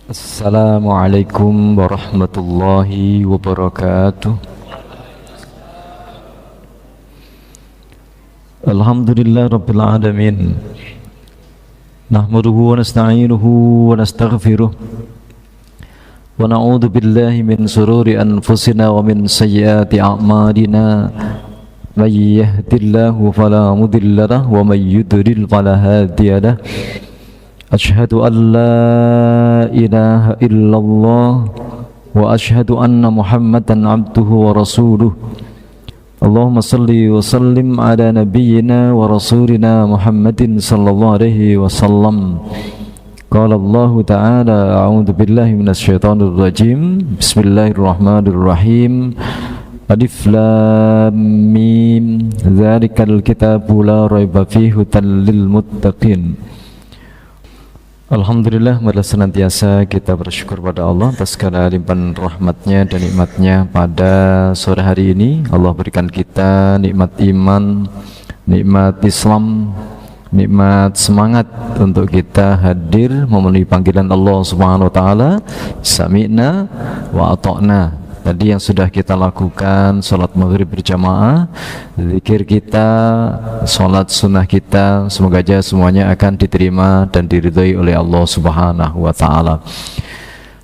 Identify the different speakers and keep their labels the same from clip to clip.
Speaker 1: Assalamualaikum warahmatullahi wabarakatuh. Alhamdulillah rabbil alamin. Nahmaduhu wa nasta'inuhu wa nastaghfiruh. Wa na'udzu billahi min shururi anfusina wa min sayyiati a'malina. May yahdihillahu fala mudilla lahu wa may yudlil fala hadiya lahu. Asyhadu an la ilaha illallah wa asyhadu anna Muhammadan abduhu wa rasuluh. Allahumma salli wa sallim ala nabiyyina wa rasulina Muhammadin sallallahu alaihi wasallam. Qala Allah ta'ala a'udzu billahi minasy syaithanir rajim. Bismillahirrahmanirrahim. Alif lam mim. Dzalikal kitabu la raiba fihi hudan lil muttaqin. Alhamdulillah, marilah senantiasa kita bersyukur pada Allah atas segala limpahan rahmatnya dan nikmatnya pada sore hari ini. Allah berikan kita nikmat iman, nikmat Islam, nikmat semangat untuk kita hadir memenuhi panggilan Allah Subhanahu wa taala. Sami'na wa ata'na. Tadi yang sudah kita lakukan, sholat maghrib berjamaah, zikir kita, sholat sunnah kita, semoga aja semuanya akan diterima dan diridhai oleh Allah Subhanahu wa ta'ala.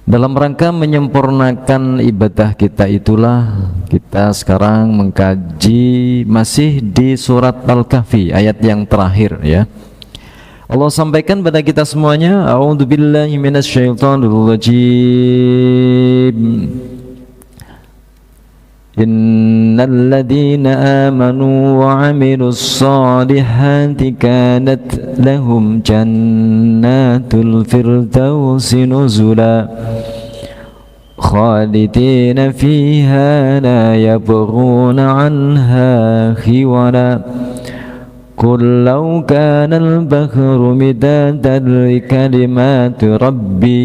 Speaker 1: Dalam rangka menyempurnakan ibadah kita itulah kita sekarang mengkaji masih di surat Al-Kahfi, ayat yang terakhir ya. Allah sampaikan pada kita semuanya, a'udzubillahi minasyaitonirrajim. Innal ladzina amanu wa 'amilus solihati kanat lahum jannatul firdausi nuzula khalidina fiha la yabghuna 'anha khiwala. Qul law kana al-bahru midadan li kalimati rabbi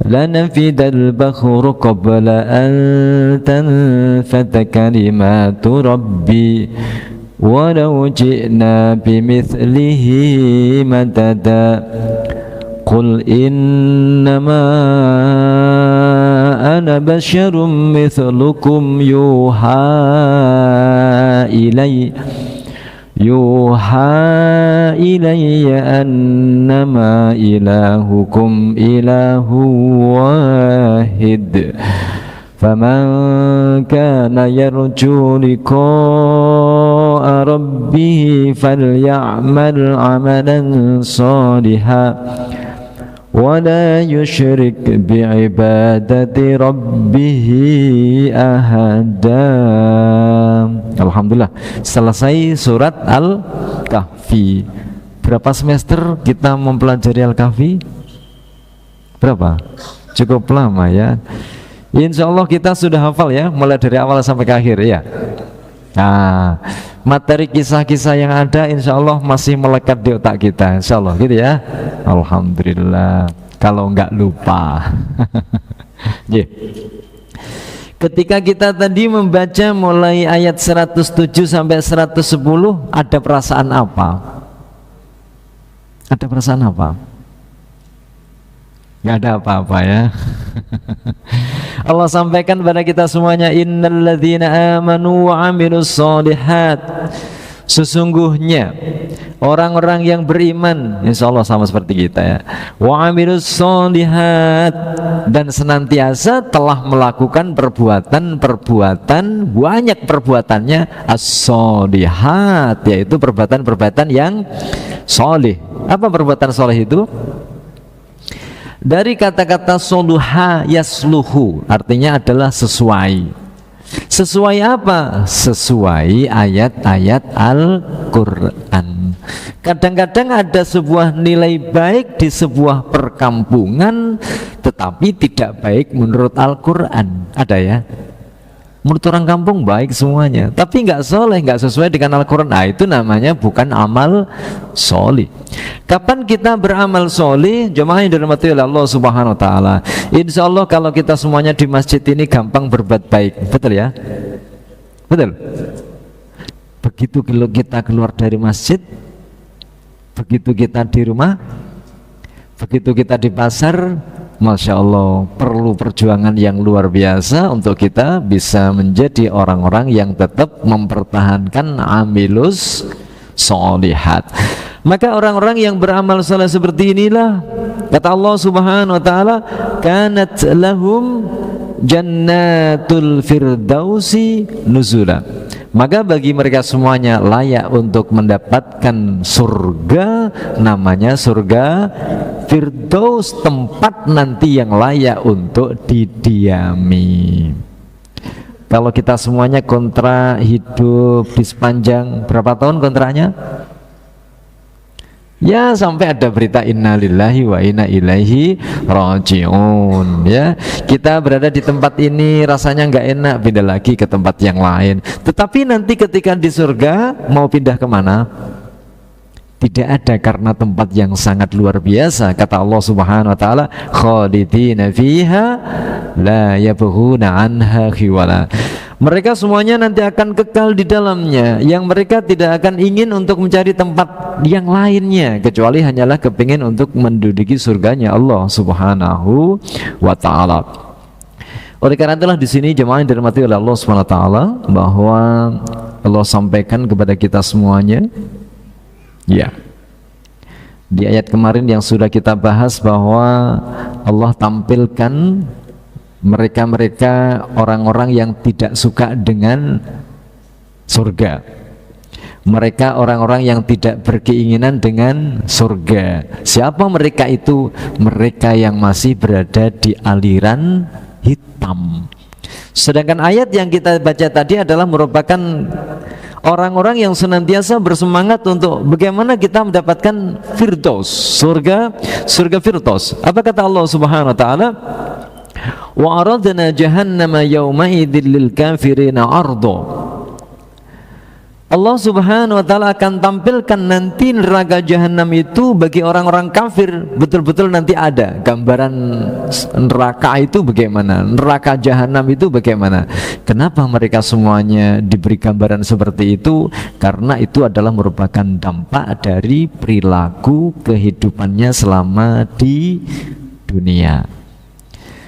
Speaker 1: لنفد البحر قبل أن تنفد كلمات ربي ولو جئنا بمثله مددا قل إنما أنا بشر مثلكم يوحى إلي أنما إلهكم إله واحد فمن كان يرجو لقاء ربه فليعمل عملا صالحا ولا يشرك بعبادة ربه أحدا. Alhamdulillah, selesai surat Al-Kahfi. Berapa semester kita mempelajari Al-Kahfi? Berapa? Cukup lama ya. Insya Allah kita sudah hafal ya, mulai dari awal sampai ke akhir ya. Nah, materi kisah-kisah yang ada insya Allah masih melekat di otak kita, insya Allah gitu ya. Alhamdulillah, kalau enggak lupa. Yeah. Ketika kita tadi membaca mulai ayat 107 sampai 110, ada perasaan apa? Ada perasaan apa? Gak ada apa-apa ya. Allah sampaikan pada kita semuanya, innal ladzina amanu wa 'amilus sholihat. Sesungguhnya orang-orang yang beriman, insya Allah sama seperti kita ya, wa 'amilus sholihat, dan senantiasa telah melakukan perbuatan-perbuatan, banyak perbuatannya as-sholihat, yaitu perbuatan-perbuatan yang solih. Apa perbuatan solih itu? Dari kata-kata soluha yasluhu, artinya adalah sesuai. Sesuai apa? Sesuai ayat-ayat Al-Quran. Kadang-kadang ada sebuah nilai baik di sebuah perkampungan, tetapi tidak baik menurut Al-Quran. Ada ya? Menurut orang kampung baik semuanya, tapi nggak soleh, nggak sesuai dengan Al-Quran. Nah, itu namanya bukan amal soleh. Kapan kita beramal soleh? Jemaah yang dirahmati oleh Allah Subhanahu Wa Taala. Insya Allah kalau kita semuanya di masjid ini gampang berbuat baik, betul ya? Betul. begitu kita keluar dari masjid, begitu kita di rumah, begitu kita di pasar, Masya Allah, perlu perjuangan yang luar biasa untuk kita bisa menjadi orang-orang yang tetap mempertahankan amilus sholihat. Maka orang-orang yang beramal saleh seperti inilah, kata Allah Subhanahu wa taala, kanat lahum jannatul firdausi nuzula. Maka bagi mereka semuanya layak untuk mendapatkan surga, namanya surga Firdaus, tempat nanti yang layak untuk didiami. Kalau kita semuanya kontrak hidup di sepanjang berapa tahun kontraknya? Ya sampai ada berita innalillahi wa inna ilaihi rajiun. Ya, kita berada di tempat ini rasanya nggak enak, pindah lagi ke tempat yang lain. Tetapi nanti ketika di surga mau pindah kemana? Tidak ada, karena tempat yang sangat luar biasa. Kata Allah Subhanahu wa taala, khalidina fiha la yabghuna anha khiwala. Mereka semuanya nanti akan kekal di dalamnya, yang mereka tidak akan ingin untuk mencari tempat yang lainnya, kecuali hanyalah kepingin untuk menduduki surganya Allah Subhanahu wa taala. Oleh karena itulah di sini jemaah yang dirahmati oleh Allah Subhanahu wa taala, bahwa Allah sampaikan kepada kita semuanya, ya, di ayat kemarin yang sudah kita bahas, bahwa Allah tampilkan mereka-mereka orang-orang yang tidak suka dengan surga, mereka orang-orang yang tidak berkeinginan dengan surga. Siapa mereka itu? Mereka yang masih berada di aliran hitam. Sedangkan ayat yang kita baca tadi adalah merupakan orang-orang yang senantiasa bersemangat untuk bagaimana kita mendapatkan firdaus, surga firdaus. Apa kata Allah Subhanahu wa taala? Wa aradna jahannama yawma idzil lil kafirina ardo. Allah Subhanahu wa taala akan tampilkan nanti neraka jahanam itu bagi orang-orang kafir. Betul-betul nanti ada gambaran neraka itu bagaimana, neraka jahanam itu bagaimana. Kenapa mereka semuanya diberi gambaran seperti itu? Karena itu adalah merupakan dampak dari perilaku kehidupannya selama di dunia.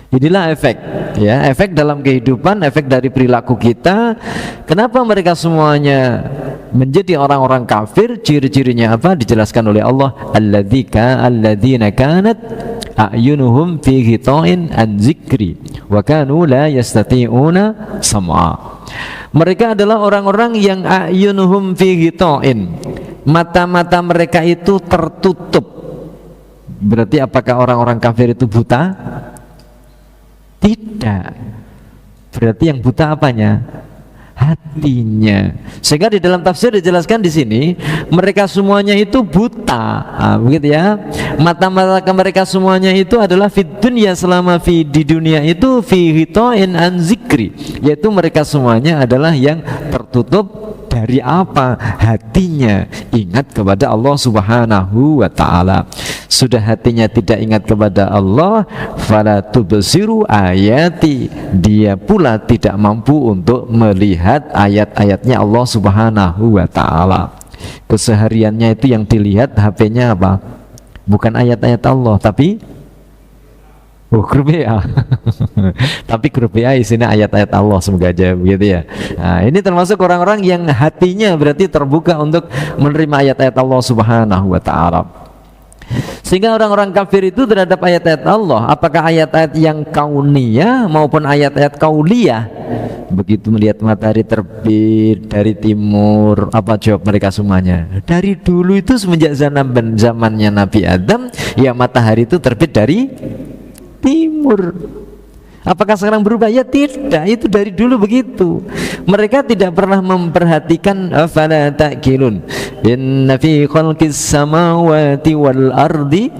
Speaker 1: Inilah efek, ya, efek dalam kehidupan, efek dari perilaku kita. Kenapa mereka semuanya menjadi orang-orang kafir? Ciri-cirinya apa? Dijelaskan oleh Allah, alladzina kanat a'yunuhum fi ghita'in an dzikri wa kanu la yastati'una sam'a. Mereka adalah orang-orang yang a'yunuhum fi ghita'in, mata-mata mereka itu tertutup. Berarti apakah orang-orang kafir itu buta? Tidak. Berarti yang buta apanya? Hatinya. Sehingga di dalam tafsir dijelaskan di sini, mereka semuanya itu buta. Begitu ya. Mata-mata mereka semuanya itu adalah fid dunya, selama di dunia itu fi ghita'in an zikri, yaitu mereka semuanya adalah yang tertutup dari apa? Hatinya ingat kepada Allah Subhanahu wa taala. Sudah hatinya tidak ingat kepada Allah, fala tubsiru ayati, dia pula tidak mampu untuk melihat ayat-ayatnya Allah Subhanahu wa taala. Kesehariannya itu yang dilihat HP-nya apa? Bukan ayat-ayat Allah, tapi grup WA. Tapi grup WA isinya ayat-ayat Allah, semoga aja begitu ya. Nah, ini termasuk orang-orang yang hatinya berarti terbuka untuk menerima ayat-ayat Allah Subhanahu wa taala. Sehingga orang-orang kafir itu terhadap ayat-ayat Allah, apakah ayat-ayat yang kauniyah maupun ayat-ayat kauliyah, begitu melihat matahari terbit dari timur, apa jawab mereka semuanya? Dari dulu itu semenjak zamannya Nabi Adam, ya matahari itu terbit dari timur. Apakah sekarang berubah? Ya tidak, itu dari dulu begitu. Mereka tidak pernah memperhatikan afala ta'qilun inna fi khalqis samawati wal ardi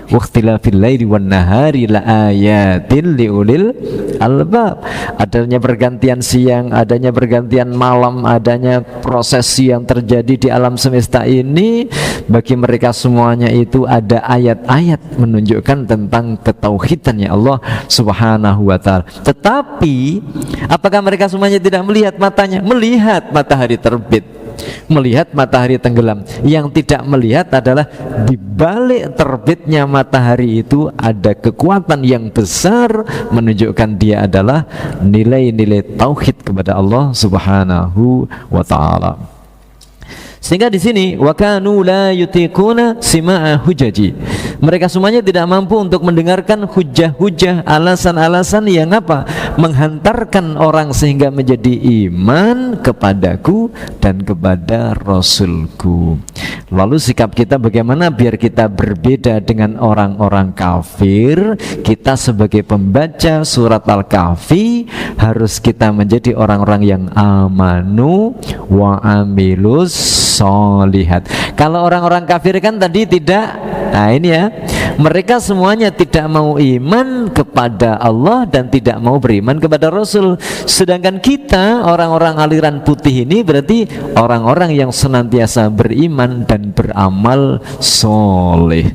Speaker 1: wa ikhtilafil laili wan nahari la ayatin liulil albab. Adanya pergantian siang, adanya pergantian malam, adanya proses yang terjadi di alam semesta ini, bagi mereka semuanya itu ada ayat-ayat menunjukkan tentang ketauhidannya Allah Subhanahu wa taala. Tetapi apakah mereka semuanya tidak melihat? Matanya melihat matahari terbit, melihat matahari tenggelam. Yang tidak melihat adalah di balik terbitnya matahari itu ada kekuatan yang besar menunjukkan dia adalah nilai-nilai tauhid kepada Allah Subhanahu wa taala. Sehingga di sini wa kanu la yutiquna sima'a hujaji. Mereka semuanya tidak mampu untuk mendengarkan hujah-hujah, alasan-alasan yang apa? Menghantarkan orang sehingga menjadi iman kepadaku dan kepada Rasulku. Lalu sikap kita bagaimana biar kita berbeda dengan orang-orang kafir? Kita sebagai pembaca surat Al-Kahfi harus kita menjadi orang-orang yang amanu wa amilus solihat. Kalau orang-orang kafir kan tadi tidak, nah ini ya, mereka semuanya tidak mau iman kepada Allah dan tidak mau beriman kepada Rasul. Sedangkan kita orang-orang aliran putih ini berarti orang-orang yang senantiasa beriman dan beramal soleh.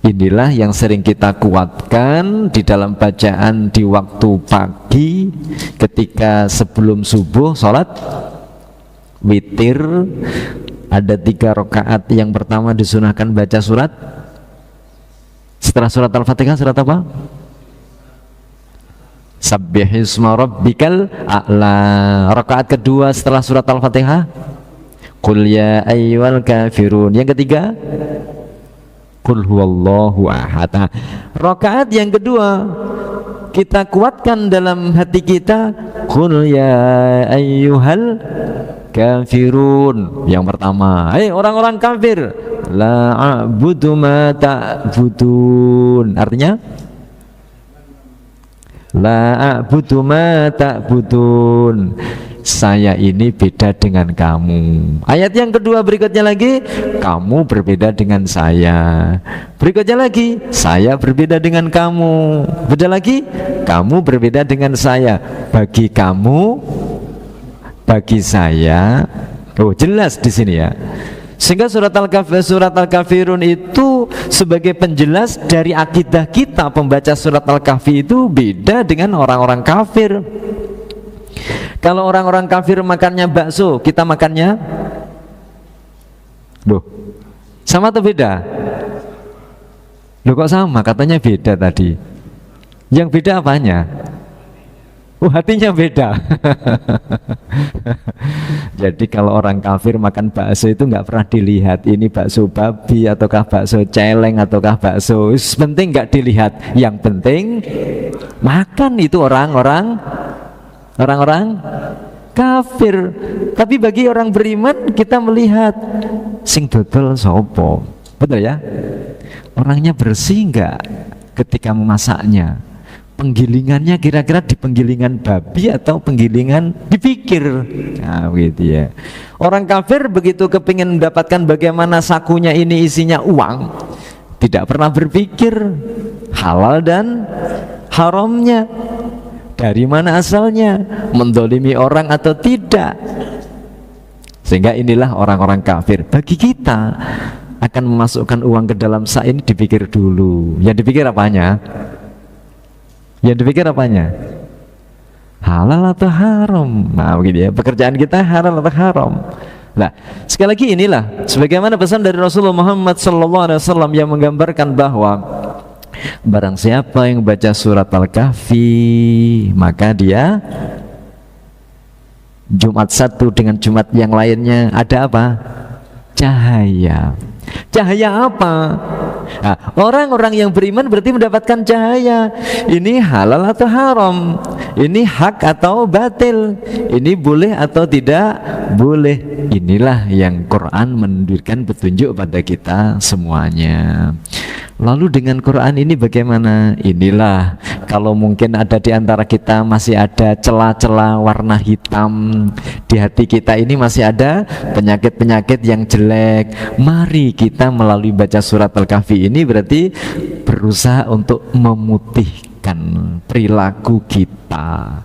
Speaker 1: Inilah yang sering kita kuatkan di dalam bacaan di waktu pagi ketika sebelum subuh sholat witir. Ada 3 rakaat. Yang pertama disunahkan baca surat, setelah surat Al-Fatihah surat apa? Sabbihisma rabbikal a'la. Rakaat kedua setelah surat Al-Fatihah Qul ya ayyuhal kafirun. Yang ketiga Qul huwallahu ahad. Rakaat yang kedua kita kuatkan dalam hati kita Qul ya ayyuhal kafirun. Yang pertama, orang-orang kafir, la a'budu ma ta'budun. Artinya la a'budu ma ta'budun, saya ini beda dengan kamu. Ayat yang kedua berikutnya lagi, kamu berbeda dengan saya. Berikutnya lagi, saya berbeda dengan kamu. Beda lagi, kamu berbeda dengan saya. Bagi kamu, bagi saya. Oh, jelas di sini ya. Sehingga surat Al-Kafirun itu sebagai penjelas dari akidah kita. Pembaca surat Al-Kahfi itu beda dengan orang-orang kafir. Kalau orang-orang kafir makannya bakso, kita makannya loh, sama atau beda? Loh kok sama? Katanya beda tadi. Yang beda apanya? Oh, hatinya beda. Jadi kalau orang kafir makan bakso itu nggak pernah dilihat ini bakso babi ataukah bakso celeng ataukah bakso, penting nggak dilihat. Yang penting makan. Itu orang-orang kafir. Tapi bagi orang beriman kita melihat sing dodol sopo. Betul ya? Orangnya bersih nggak ketika memasaknya? Penggilingannya kira-kira di penggilingan babi atau penggilingan dipikir. Nah gitu ya. Orang kafir begitu kepingin mendapatkan bagaimana sakunya ini isinya uang, tidak pernah berpikir halal dan haramnya, dari mana asalnya, mendolimi orang atau tidak. Sehingga inilah orang-orang kafir. Bagi kita akan memasukkan uang ke dalam sak ini dipikir dulu. Yang dipikir apanya? Yang dipikir apanya? Halal atau haram. Nah begitu ya, pekerjaan kita halal atau haram. Nah sekali lagi inilah sebagaimana pesan dari Rasulullah Muhammad SAW yang menggambarkan bahwa barang siapa yang baca surat Al-Kahfi maka dia Jumat satu dengan Jumat yang lainnya ada apa? Cahaya. Cahaya apa? Nah, orang-orang yang beriman berarti mendapatkan cahaya. Ini halal atau haram? Ini hak atau batil? Ini boleh atau tidak boleh? Inilah yang Quran menunjukkan petunjuk pada kita semuanya. Lalu dengan Quran ini bagaimana? Inilah kalau mungkin ada di antara kita masih ada celah-celah warna hitam di hati kita ini, masih ada penyakit-penyakit yang jelek. Mari kita melalui baca surat Al-Kahfi ini berarti berusaha untuk memutihkan perilaku kita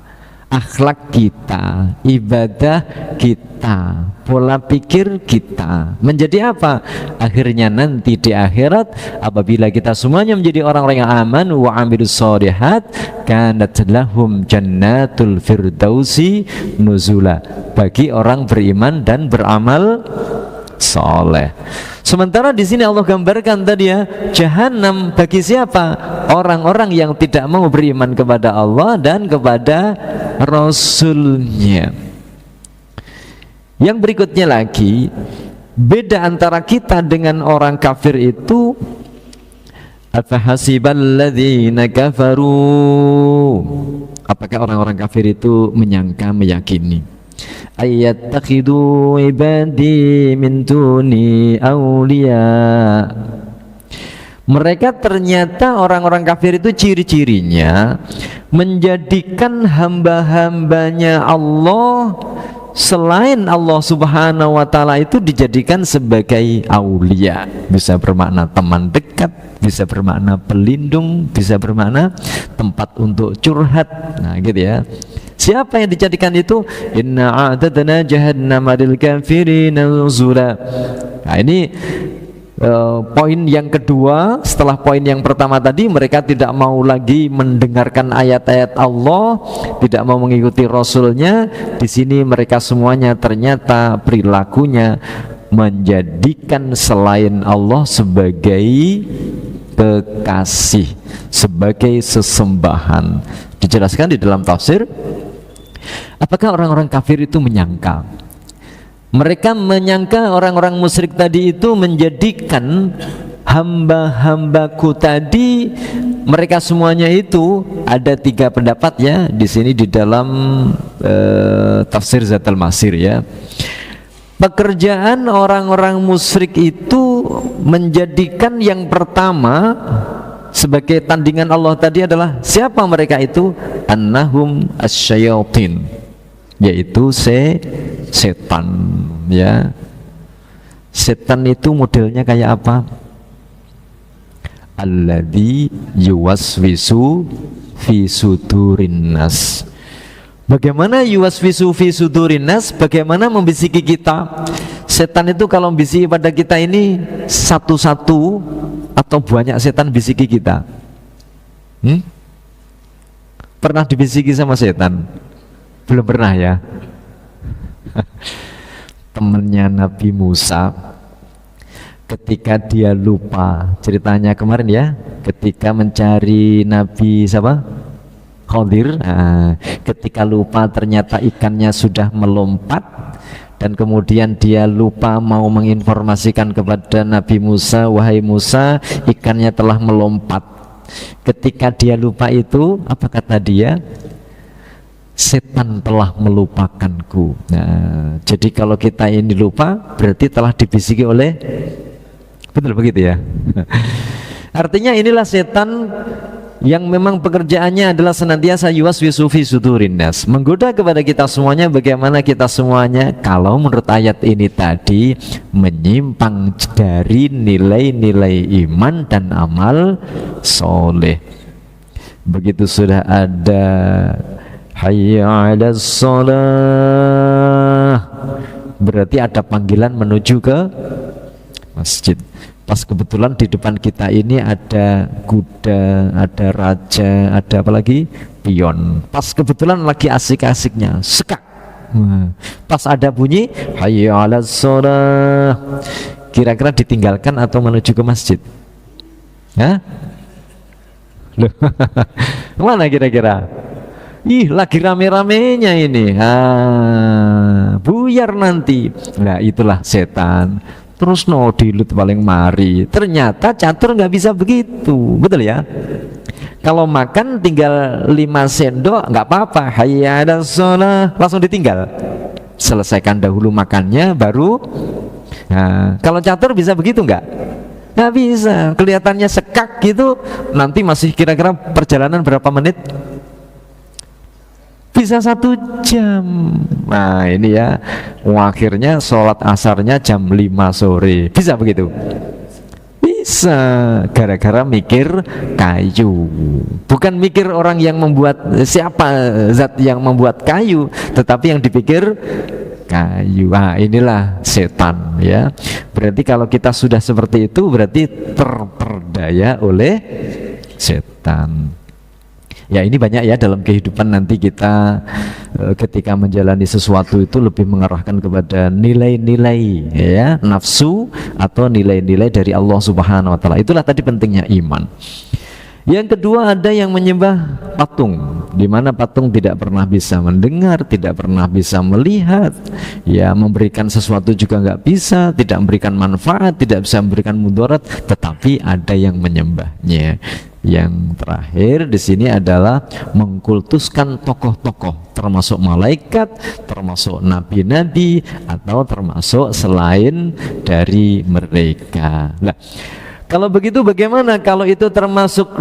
Speaker 1: akhlak kita, ibadah kita, pola pikir kita menjadi apa? Akhirnya nanti di akhirat apabila kita semuanya menjadi orang-orang yang aman wa amilus sholihat, kanat lahum jannatul firdausi nuzula, bagi orang beriman dan beramal soleh. Sementara di sini Allah gambarkan tadi ya, jahanam bagi siapa? Orang-orang yang tidak mau beriman kepada Allah dan kepada Rasulnya. Yang berikutnya lagi, beda antara kita dengan orang kafir itu, afahasiballadzina kafaru, apakah orang-orang kafir itu menyangka, meyakini, ayattakhidhu ibadi min duni awliya, mereka ternyata orang-orang kafir itu ciri-cirinya menjadikan hamba-hambanya Allah selain Allah subhanahu wa ta'ala itu dijadikan sebagai aulia. Bisa bermakna teman dekat, bisa bermakna pelindung, bisa bermakna tempat untuk curhat. Nah gitu ya. Siapa yang dijadikan itu? Inna a'tadna jahannama lil kafirin nuzula. Nah ini poin yang kedua setelah poin yang pertama tadi, mereka tidak mau lagi mendengarkan ayat-ayat Allah, tidak mau mengikuti Rasulnya. Di sini mereka semuanya ternyata perilakunya menjadikan selain Allah sebagai kekasih, sebagai sesembahan. Dijelaskan di dalam tafsir, apakah orang-orang kafir itu menyangka? Mereka menyangka orang-orang musyrik tadi itu menjadikan hamba-hambaku tadi, mereka semuanya itu ada 3 pendapat ya di sini di dalam tafsir Zatul Masir ya. Pekerjaan orang-orang musyrik itu menjadikan yang pertama sebagai tandingan Allah tadi adalah siapa mereka itu? Annahum asyayatin, yaitu setan ya. Setan itu modelnya kayak apa? Alladzi yuwaswisu fi sudurin nas. Bagaimana yuwaswisu fi sudurin nas? Bagaimana membisiki kita? Setan itu kalau membisiki pada kita ini satu-satu atau banyak setan bisiki kita? Pernah dibisiki sama setan? Belum pernah ya. Temennya Nabi Musa ketika dia lupa, ceritanya kemarin ya, ketika mencari Nabi siapa? Khadir. Nah, ketika lupa ternyata ikannya sudah melompat, dan kemudian dia lupa mau menginformasikan kepada Nabi Musa, wahai Musa, ikannya telah melompat. Ketika dia lupa itu, apa kata dia? Setan telah melupakanku. Nah, jadi kalau kita ini lupa berarti telah dibisiki oleh, betul begitu ya. Artinya inilah setan yang memang pekerjaannya adalah senantiasa yuwaswisu fi sudurin nas, menggoda kepada kita semuanya. Bagaimana kita semuanya kalau menurut ayat ini tadi menyimpang dari nilai-nilai iman dan amal soleh. Begitu sudah ada hayya 'alas shalah, berarti ada panggilan menuju ke masjid. Pas kebetulan di depan kita ini ada kuda, ada raja, ada apa lagi? Pion. Pas kebetulan lagi asik-asiknya, sekak. Pas ada bunyi hayya 'alas shalah, kira-kira ditinggalkan atau menuju ke masjid? Hah? Loh, mana kira-kira? Ih, lagi rame-ramenya ini. Buyar nanti. Nah, itulah setan. Terus no dilut paling mari. Ternyata catur nggak bisa begitu, betul ya? Kalau makan tinggal 5 sendok nggak apa-apa. Hayya 'alas shalah, langsung ditinggal. Selesaikan dahulu makannya, baru. Nah, kalau catur bisa begitu nggak? Nggak bisa. Kelihatannya sekak gitu. Nanti masih kira-kira perjalanan berapa menit? Bisa 1 jam. Nah ini ya, akhirnya sholat asarnya jam 5 sore. Bisa begitu? Bisa gara-gara mikir kayu. Bukan mikir orang yang membuat, siapa zat yang membuat kayu, tetapi yang dipikir kayu. Ah, inilah setan ya. Berarti kalau kita sudah seperti itu berarti terperdaya oleh setan. Ya ini banyak ya dalam kehidupan nanti kita ketika menjalani sesuatu itu lebih mengarahkan kepada nilai-nilai ya, nafsu atau nilai-nilai dari Allah Subhanahu wa taala. Itulah tadi pentingnya iman. Yang kedua, ada yang menyembah patung, di mana patung tidak pernah bisa mendengar, tidak pernah bisa melihat, ya memberikan sesuatu juga nggak bisa, tidak memberikan manfaat, tidak bisa memberikan mudarat, tetapi ada yang menyembahnya. Yang terakhir di sini adalah mengkultuskan tokoh-tokoh, termasuk malaikat, termasuk nabi-nabi, atau termasuk selain dari mereka. Nah, kalau begitu bagaimana kalau itu termasuk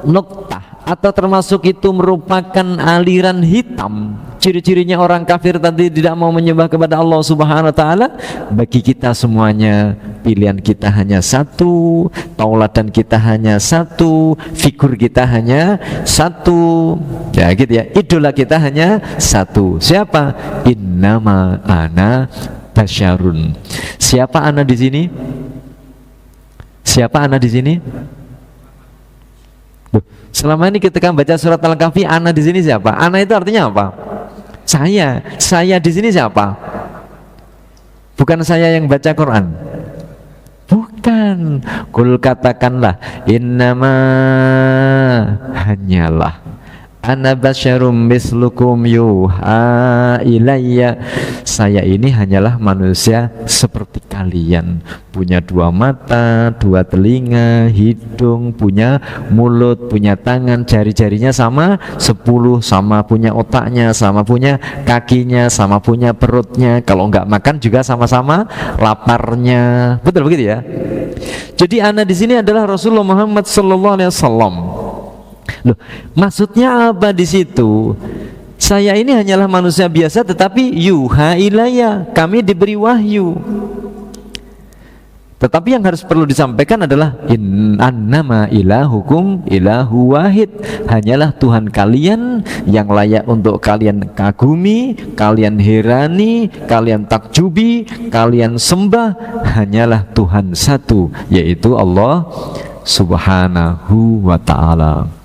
Speaker 1: noktah atau termasuk itu merupakan aliran hitam? Ciri-cirinya orang kafir tadi tidak mau menyembah kepada Allah Subhanahu wa taala. Bagi kita semuanya pilihan kita hanya satu, tauladan kita hanya satu, figur kita hanya satu. Ya gitu ya. Idola kita hanya satu. Siapa? Innama ana basyarun. Siapa ana di sini? Siapa ana di sini? Selama ini ketika baca surat Al-Kahfi, ana di sini siapa? Ana itu artinya apa? Saya di sini siapa? Bukan saya yang baca Quran. Bukan. Kul katakanlah, innama hanyalah ana basyarum mislukum yuha ilayya. Saya ini hanyalah manusia seperti kalian, punya dua mata, dua telinga, hidung, punya mulut, punya tangan, jari-jarinya sama 10, sama punya otaknya, sama punya kakinya, sama punya perutnya. Kalau nggak makan juga sama-sama laparnya. Betul begitu ya? Jadi ana di sini adalah Rasulullah Muhammad sallallahu alaihi wasallam. Loh, maksudnya apa di situ? Saya ini hanyalah manusia biasa, tetapi yuha ilayya, kami diberi wahyu. Tetapi yang harus perlu disampaikan adalah annama ilahukum ilahu wahid. Hanyalah Tuhan kalian yang layak untuk kalian kagumi, kalian herani, kalian takjubi, kalian sembah. Hanyalah Tuhan satu, yaitu Allah Subhanahu wa ta'ala.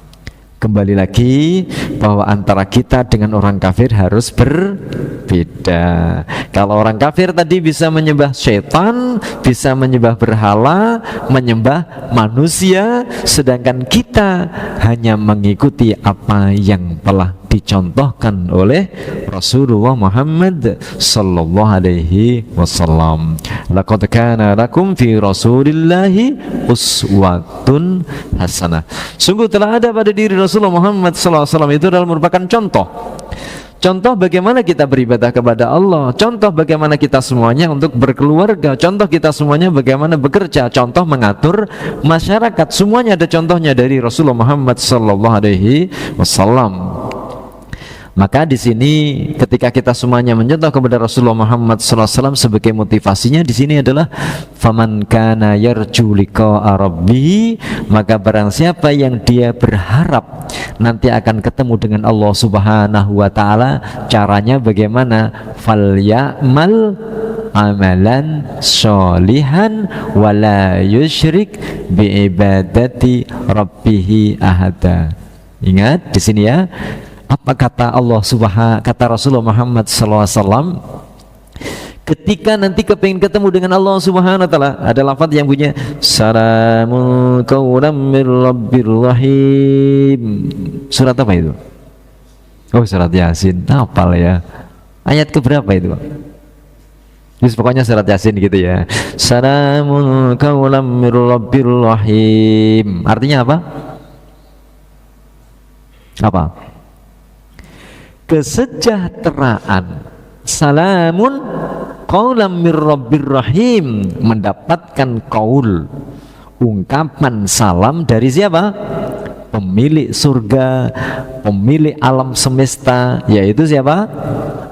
Speaker 1: Kembali lagi bahwa antara kita dengan orang kafir harus berbeda. Kalau orang kafir tadi bisa menyembah syaitan, bisa menyembah berhala, menyembah manusia, sedangkan kita hanya mengikuti apa yang telah dicontohkan oleh Rasulullah Muhammad sallallahu alaihi wasallam. Laqad kana lakum fi Rasulillahi uswatun hasanah. Sungguh telah ada pada diri Rasulullah Muhammad sallallahu alaihi wasallam itu adalah merupakan contoh. Contoh bagaimana kita beribadah kepada Allah, contoh bagaimana kita semuanya untuk berkeluarga, contoh kita semuanya bagaimana bekerja, contoh mengatur masyarakat. Semuanya ada contohnya dari Rasulullah Muhammad sallallahu alaihi wasallam. Maka di sini ketika kita semuanya mencontoh kepada Rasulullah Muhammad SAW sebagai motivasinya di sini adalah faman kana yarju liqa'a rabbih, maka barang siapa yang dia berharap nanti akan ketemu dengan Allah Subhanahu wa taala, caranya bagaimana? Falyamal amalan sholihan wala yusyrik biibadati rabbih ahada. Ingat di sini ya. Apa kata Allah kata Rasulullah Muhammad SAW ketika nanti kepingin ketemu dengan Allah Subhanahu wa taala? Ada lafaz yang punya salamun qaulam mir rabbir rahim. Surat apa itu? Oh, surat Yasin. Hafal ya. Ayat keberapa itu, Pak? Jadi pokoknya surat Yasin gitu ya. Salamun qaulam mir rabbir rahim. Artinya apa? Apa? Kesejahteraan. Salamun qaulam mir rabbir rahim, mendapatkan qaul, ungkapan salam dari siapa? Pemilik surga, pemilik alam semesta, yaitu siapa?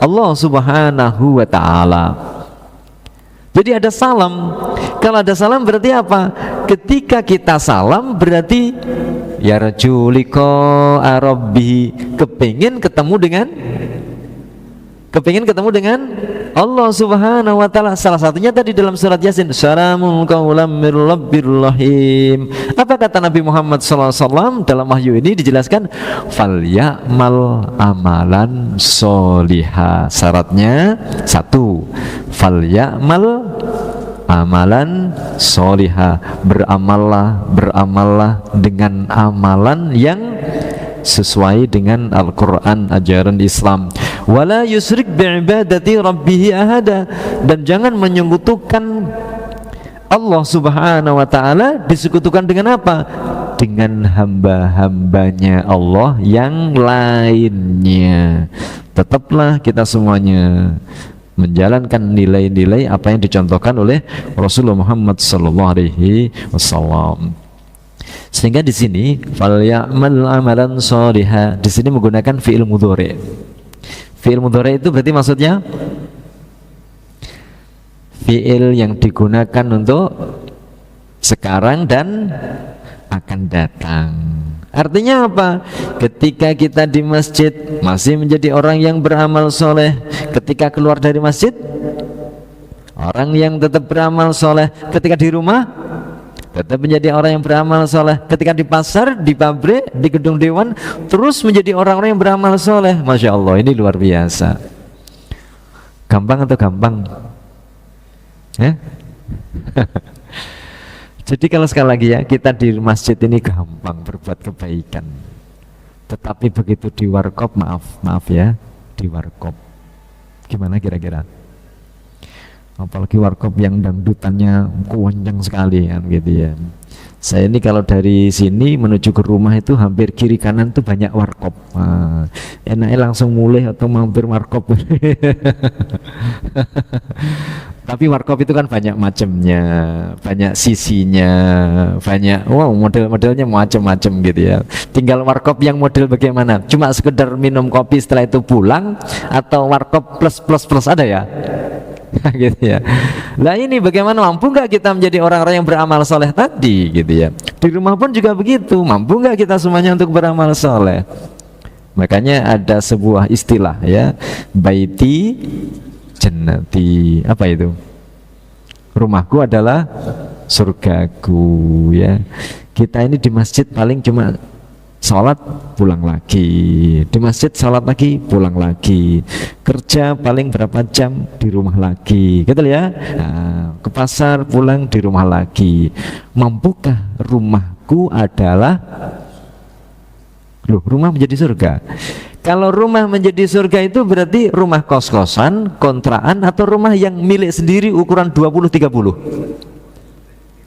Speaker 1: Allah Subhanahu wa ta'ala. Jadi ada salam. Kalau ada salam berarti apa? Ketika kita salam berarti yarju liqa rabbi, kepingin ketemu dengan Allah Subhanahu wa taala. Salah satunya tadi dalam surat Yasin, salamun qaulam mir rabbir rahim. Apa kata Nabi Muhammad SAW dalam wahyu ini dijelaskan, falyamal amalan soliha. Syaratnya satu, falyamal amalan soliha, beramallah dengan amalan yang sesuai dengan Al-Quran, ajaran Islam. Wala yusrik bi'ibadati rabbih ahada, dan jangan menyekutukan Allah Subhanahu wa ta'ala, disekutukan dengan apa? Dengan hamba-hambanya Allah yang lainnya. Tetaplah kita semuanya menjalankan nilai-nilai apa yang dicontohkan oleh Rasulullah Muhammad sallallahu alaihi wasallam. Sehingga di sini falyamal amalan sholiha, di sini menggunakan fi'il mudhari. Fi'il mudhari itu berarti maksudnya fi'il yang digunakan untuk sekarang dan akan datang. Artinya apa? Ketika kita di masjid masih menjadi orang yang beramal soleh, ketika keluar dari masjid orang yang tetap beramal soleh, ketika di rumah tetap menjadi orang yang beramal soleh, ketika di pasar, di pabrik, di gedung dewan terus menjadi orang-orang yang beramal soleh. Masya Allah, ini luar biasa. Gampang atau gampang? Jadi kalau sekali lagi ya, kita di masjid ini gampang berbuat kebaikan, tetapi begitu di warkop, maaf ya, di warkop gimana kira-kira? Apalagi warkop yang dangdutannya kencang sekali kan gitu ya. Saya ini kalau dari sini menuju ke rumah itu hampir kiri kanan tuh banyak warkop. Enaknya langsung mulai atau mampir warkop. Tapi warkop itu kan banyak macamnya, banyak sisinya, banyak model-modelnya macam-macam gitu ya. Tinggal warkop yang model bagaimana? Cuma sekedar minum kopi setelah itu pulang, atau warkop plus ada ya? Gitu ya. Nah ini bagaimana, mampu nggak kita menjadi orang-orang yang beramal soleh tadi gitu ya. Di rumah pun juga begitu, mampu nggak kita semuanya untuk beramal soleh. Makanya ada sebuah istilah ya, baiti jannati. Apa itu? Rumahku adalah surgaku ya. Kita ini di masjid paling cuma sholat pulang lagi, di masjid sholat lagi pulang lagi, kerja paling berapa jam di rumah lagi gitu ya. Ke pasar pulang di rumah lagi. Mampukah rumahku adalah rumah menjadi surga? Kalau rumah menjadi surga itu berarti rumah kos-kosan, kontrakan, atau rumah yang milik sendiri ukuran 20-30?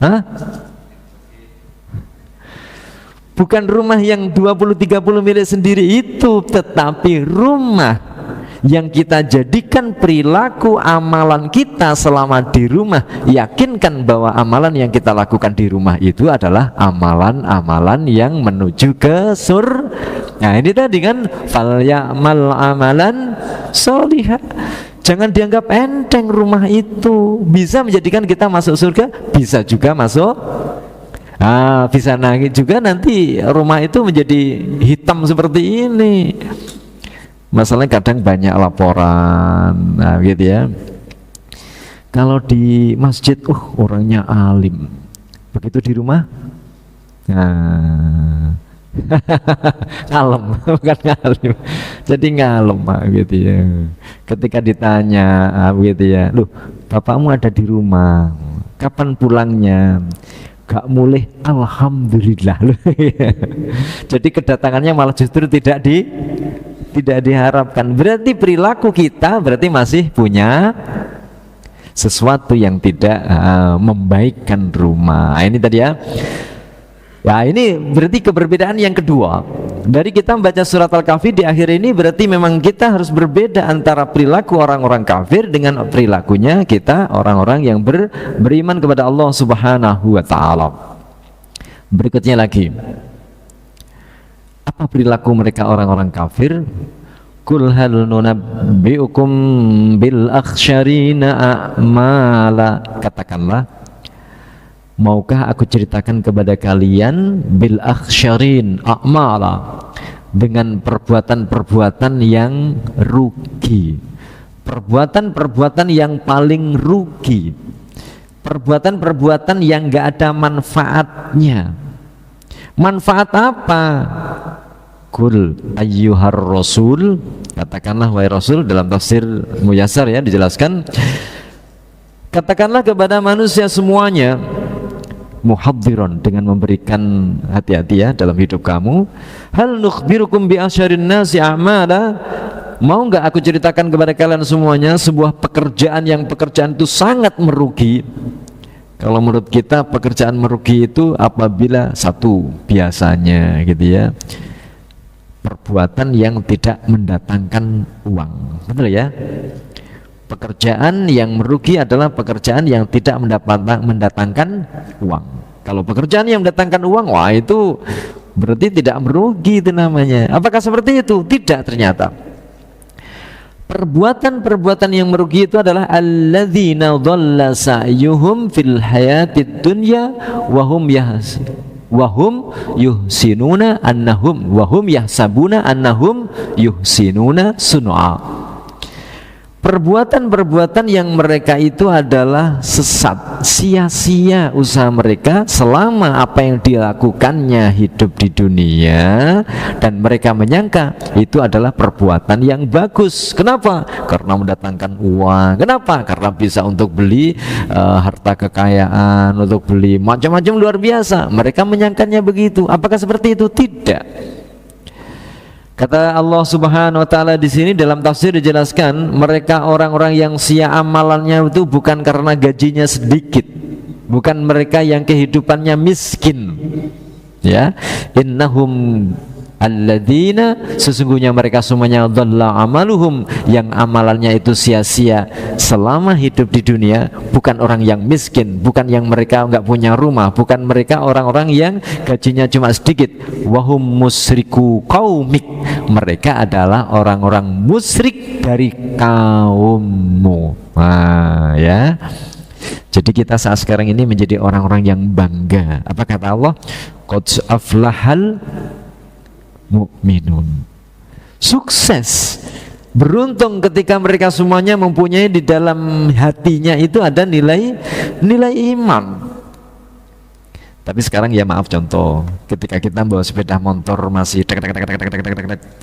Speaker 1: Hah? Bukan rumah yang 20-30 milik sendiri itu, tetapi rumah yang kita jadikan perilaku amalan kita selama di rumah. Yakinkan bahwa amalan yang kita lakukan di rumah itu adalah amalan-amalan yang menuju ke surga. Nah ini tadi kan falyamal amalan sholihah. Jangan dianggap enteng rumah itu. Bisa menjadikan kita masuk surga, bisa juga masuk bisa nangis juga nanti rumah itu menjadi hitam seperti ini. Masalahnya kadang banyak laporan, gitu ya. Kalau di masjid, orangnya alim. Begitu di rumah, ngalem, bukan ngalim. Jadi ngalem, gitu ya. Ketika ditanya, gitu ya, loh, bapakmu ada di rumah, kapan pulangnya? Gak mulai alhamdulillah. Jadi kedatangannya malah justru tidak diharapkan. Berarti perilaku kita berarti masih punya sesuatu yang tidak membaikkan rumah. Ini tadi ya. Ya ini berarti keberbedaan yang kedua. Dari kita membaca surat Al-Kahfi di akhir ini berarti memang kita harus berbeda antara perilaku orang-orang kafir dengan perilakunya kita orang-orang yang beriman kepada Allah Subhanahu wa ta'ala. Berikutnya lagi, apa perilaku mereka orang-orang kafir? Qul hal nunabbi'ukum bil akhsyarina a'mala. Katakanlah, Maukah aku ceritakan kepada kalian bil akhsyarin a'mala, dengan perbuatan-perbuatan yang rugi, perbuatan-perbuatan yang paling rugi, perbuatan-perbuatan yang gak ada manfaatnya. Manfaat apa? Kul ayyuhar rasul, katakanlah wahai rasul, dalam tafsir Muyassar ya dijelaskan, katakanlah kepada manusia semuanya, muhaddziran, dengan memberikan hati-hati ya dalam hidup kamu. Hal nukhbirukum bi asyarin nasi a'mala, mau nggak aku ceritakan kepada kalian semuanya sebuah pekerjaan yang pekerjaan itu sangat merugi. Kalau menurut kita pekerjaan merugi itu apabila satu, biasanya gitu ya, perbuatan yang tidak mendatangkan uang, betul ya. Pekerjaan yang merugi adalah pekerjaan yang tidak mendatangkan uang. Kalau pekerjaan yang mendatangkan uang, wah itu berarti tidak merugi, itu namanya. Apakah seperti itu? Tidak, ternyata. Perbuatan-perbuatan yang merugi itu adalah alladzina dhalla sa'yuhum fil hayatid dunya wahum yuhsinuna annahum wahum yahsabuna annahum yuhsinuna sun'a. Perbuatan-perbuatan yang mereka itu adalah sesat, sia-sia usaha mereka selama apa yang dilakukannya hidup di dunia, dan mereka menyangka itu adalah perbuatan yang bagus. Kenapa? Karena mendatangkan uang. Kenapa? Karena bisa untuk beli harta kekayaan, untuk beli macam-macam luar biasa. Mereka menyangkanya begitu. Apakah seperti itu? Tidak. Kata Allah Subhanahu wa taala di sini dalam tafsir dijelaskan, mereka orang-orang yang sia amalannya itu bukan karena gajinya sedikit, bukan mereka yang kehidupannya miskin. Ya, innahum alladzina, sesungguhnya mereka semuanya dhalla amaluhum, yang amalannya itu sia-sia selama hidup di dunia, bukan orang yang miskin, bukan yang mereka nggak punya rumah, bukan mereka orang-orang yang gajinya cuma sedikit. Wahum musriku qaumik, mereka adalah orang-orang musyrik dari kaummu. Nah, ya. Jadi kita saat sekarang ini menjadi orang-orang yang bangga. Apa kata Allah? Qad aflahal mu'minun. Sukses, beruntung ketika mereka semuanya mempunyai di dalam hatinya itu ada nilai iman. Tapi sekarang ya maaf, contoh ketika kita bawa sepeda motor masih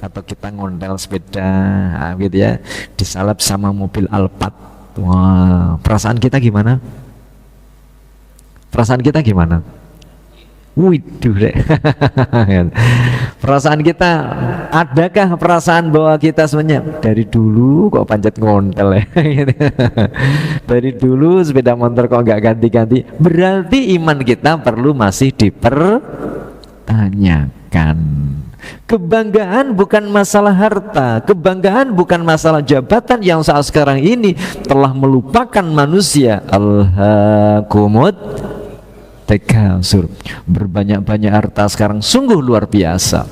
Speaker 1: atau kita ngondel sepeda gitu ya, disalap sama mobil Alphard, wah, perasaan kita gimana? Perasaan kita gimana? Widuh deh. Perasaan kita, adakah perasaan bahwa kita sebenarnya dari dulu kok panjat ngontel ya? Dari dulu sepeda motor kok nggak ganti-ganti? Berarti iman kita perlu masih dipertanyakan. Kebanggaan bukan masalah harta, kebanggaan bukan masalah jabatan yang saat sekarang ini telah melupakan manusia. Alhaakumut takasur, berbanyak-banyak harta sekarang sungguh luar biasa,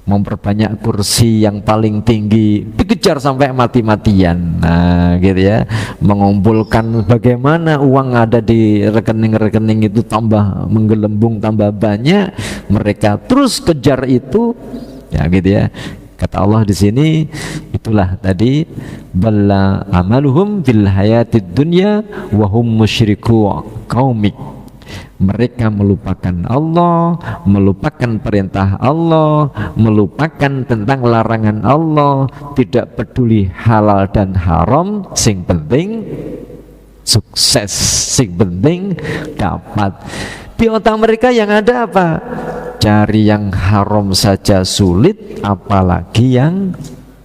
Speaker 1: memperbanyak kursi yang paling tinggi, dikejar sampai mati-matian. Nah gitu ya, mengumpulkan bagaimana uang ada di rekening-rekening itu tambah menggelembung, tambah banyak, mereka terus kejar itu ya gitu ya. Kata Allah di sini, itulah tadi balla amaluhum fil hayatid dunya wa hum musyriku qaumik. Mereka melupakan Allah, melupakan perintah Allah, melupakan tentang larangan Allah, tidak peduli halal dan haram, sing penting sukses, sing penting dapat. Di otak mereka yang ada apa? Cari yang haram saja sulit, apalagi yang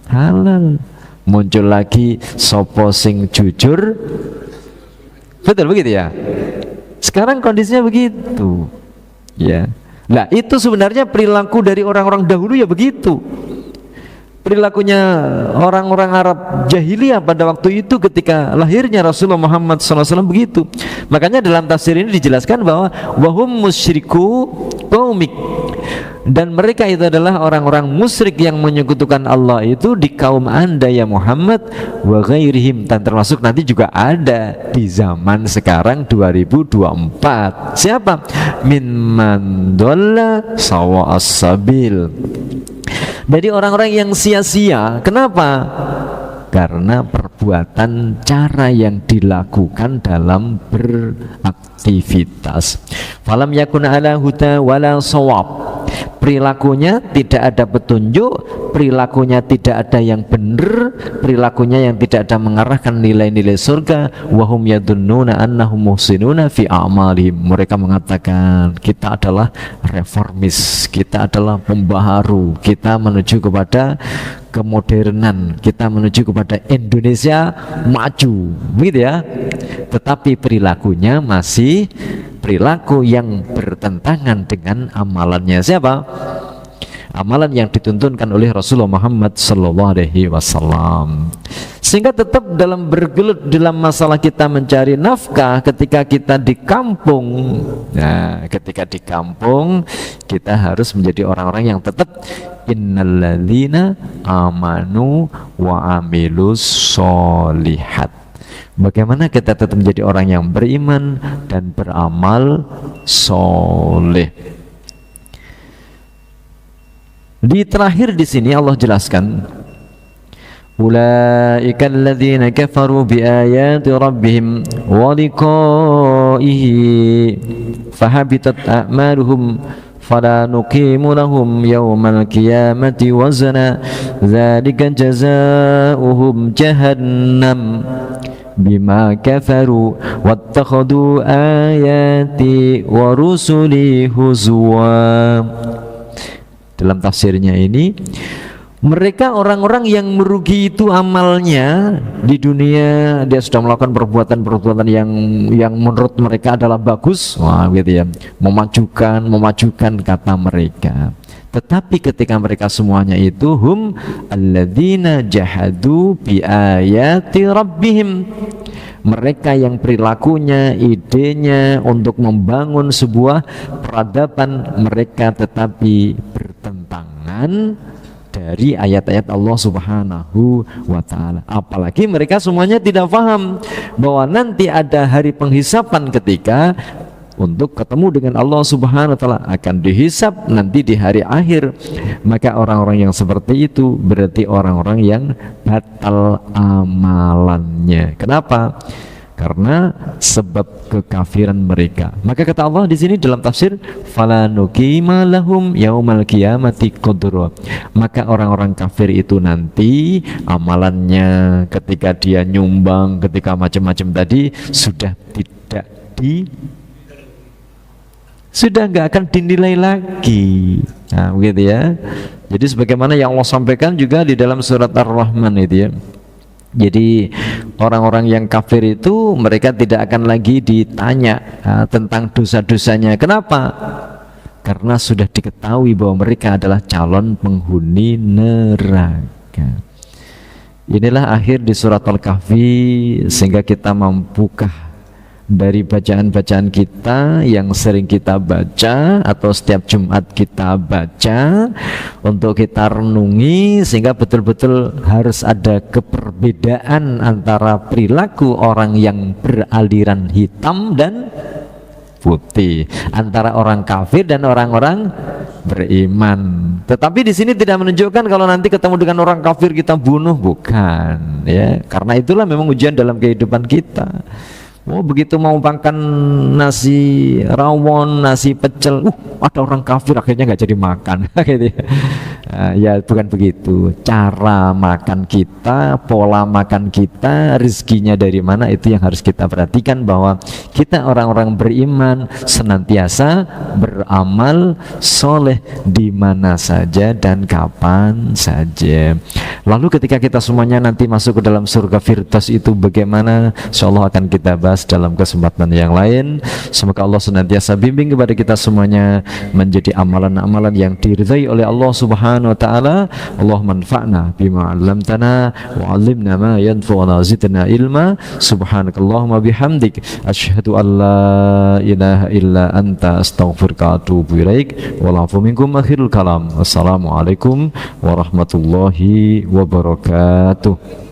Speaker 1: halal. Muncul lagi sopo sing jujur. Betul begitu ya? Sekarang kondisinya begitu, ya. Nah itu sebenarnya perilaku dari orang-orang dahulu ya begitu. Perilakunya orang-orang Arab jahiliyah pada waktu itu ketika lahirnya Rasulullah Muhammad SAW begitu. Makanya dalam tafsir ini dijelaskan bahwa wahum musyriku qaumik, Dan mereka itu adalah orang-orang musyrik yang menyekutukan Allah itu di kaum Anda ya Muhammad, wa ghairihim, dan termasuk nanti juga ada di zaman sekarang 2024. Siapa? Mimman dhalla sawa'as sabil. Jadi orang-orang yang sia-sia. Kenapa? Karena perbuatan cara yang dilakukan dalam beraktivitas. Falam yakun ala huda wala shawab. Perilakunya tidak ada petunjuk, perilakunya tidak ada yang benar, perilakunya yang tidak ada mengarahkan nilai-nilai surga. Wahum yadunnuna annahum muhsinuna fi a'malihim. Mereka mengatakan kita adalah reformis, kita adalah pembaharu, kita menuju kepada kemodernan, kita menuju kepada Indonesia maju, begitu ya. Tetapi perilakunya masih perilaku yang bertentangan dengan amalannya siapa? Amalan yang dituntunkan oleh Rasulullah Muhammad sallallahu alaihi wasallam. Sehingga tetap dalam bergelut dalam masalah kita mencari nafkah ketika kita di kampung. Nah, ketika di kampung kita harus menjadi orang-orang yang tetap innalladzina amanu wa amilus solihat. Bagaimana kita tetap menjadi orang yang beriman dan beramal soleh. Di terakhir di sini Allah jelaskan, ulaika alladzina kafaru biayati rabbihim wa liqa'ihi fahabitat a'maluhum fala nuqimu lahum yawmal qiyamati wazna dzalika jazaohum jahannam bima kafaru wattakhadhu ayati wa rusuli huzwa. Dalam tafsirnya ini, mereka orang-orang yang merugi itu amalnya di dunia, dia sudah melakukan perbuatan-perbuatan yang menurut mereka adalah bagus, wah gitu ya, memajukan kata mereka. Tetapi ketika mereka semuanya itu hum alladzina jahadu bi ayati rabbihim, mereka yang perilakunya, idenya untuk membangun sebuah peradaban mereka tetapi bertentangan dari ayat-ayat Allah Subhanahu wa ta'ala. Apalagi mereka semuanya tidak paham bahwa nanti ada hari penghisapan ketika untuk ketemu dengan Allah Subhanahu wa ta'ala, akan dihisap nanti di hari akhir. Maka orang-orang yang seperti itu berarti orang-orang yang batal amalannya. Kenapa? Karena sebab kekafiran mereka. Maka kata Allah di sini dalam tafsir, fala nuqima lahum yaumal qiyamati qadra. Maka orang-orang kafir itu nanti amalannya ketika dia nyumbang, ketika macam-macam tadi sudah nggak akan dinilai lagi. Nah, begitu ya. Jadi sebagaimana yang Allah sampaikan juga di dalam surat Ar-Rahman itu ya. Jadi orang-orang yang kafir itu mereka tidak akan lagi ditanya tentang dosa-dosanya. Kenapa? Karena sudah diketahui bahwa mereka adalah calon penghuni neraka. Inilah akhir di surat Al-Kahfi, sehingga kita mampukah dari bacaan-bacaan kita yang sering kita baca atau setiap Jumat kita baca untuk kita renungi, sehingga betul-betul harus ada keperbedaan antara perilaku orang yang beraliran hitam dan putih, antara orang kafir dan orang-orang beriman. Tetapi di sini tidak menunjukkan kalau nanti ketemu dengan orang kafir kita bunuh, bukan ya, karena itulah memang ujian dalam kehidupan kita. Oh, begitu mau makan nasi rawon, nasi pecel, ada orang kafir, akhirnya nggak jadi makan. Gitu ya. Ya bukan begitu. Cara makan kita, pola makan kita, rezekinya dari mana, itu yang harus kita perhatikan, bahwa kita orang-orang beriman senantiasa beramal soleh di mana saja dan kapan saja. Lalu ketika kita semuanya nanti masuk ke dalam surga Firdaus itu bagaimana? Insyaallah akan kita bahas bahas dalam kesempatan yang lain. Semoga Allah senantiasa bimbing kepada kita semuanya menjadi amalan-amalan yang diridhai oleh Allah Subhanahu wa taala. Allah manfa'na bima 'allamtana wa 'allimna ma yanfa'una zidna ilma. Subhanakallahumma bihamdik asyhadu an la ilaha illa anta astaghfiruka wa atubu ilaik. Walafu minkum akhirul kalam. Wassalamualaikum warahmatullahi wabarakatuh.